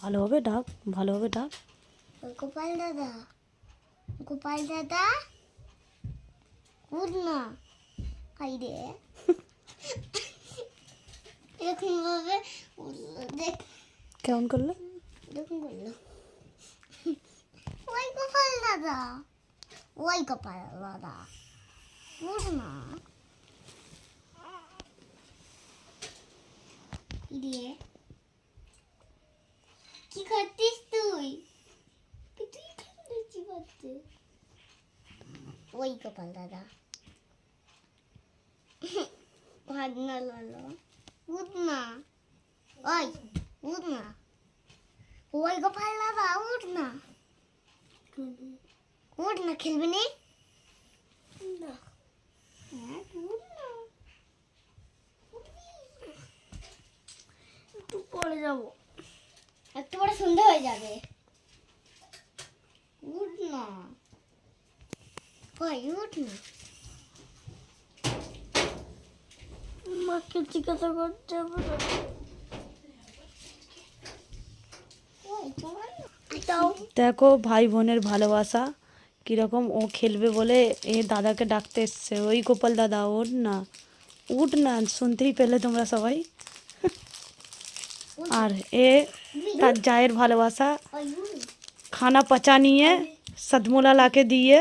ভালোভাবে ডাক, ভালোভাবে ডাক। গোপাল দাদা, গোপাল দাদা, উঠ না। খাই রে এরকম ভাবে উঠলো, দেখ কেমন করলো? এরকম করলো। ওই গোপাল দাদা, ওই গোপাল দাদা, উঠ না। রে কি করছিস তুই? তুই কি করছিস? ওই গোপাল দাদা হাত না লালো, উঠ না। ওই উঠ না, ওই গোপাল দাদা উঠ না। উঠ না, খেলবি নি না। হ্যাঁ উঠ না, একটু পরে যাবো, একটু পরে সন্ধ্যা হয়ে যাবে। উঠ না, ওই উঠ না। মাকে জিজ্ঞাসা করতে হবে। দেখো ভাই বোনের ভালোবাসা কীরকম। ও খেলবে বলে এ দাদাকে ডাকতে এসছে, ওই গোপাল দাদা ওঠ না, উঠ না, শুনতেই পেলে তোমরা সবাই। আর এ তার জায়ের ভালোবাসা, খানা পচা নিয়ে সদমোলা লাকে দিয়ে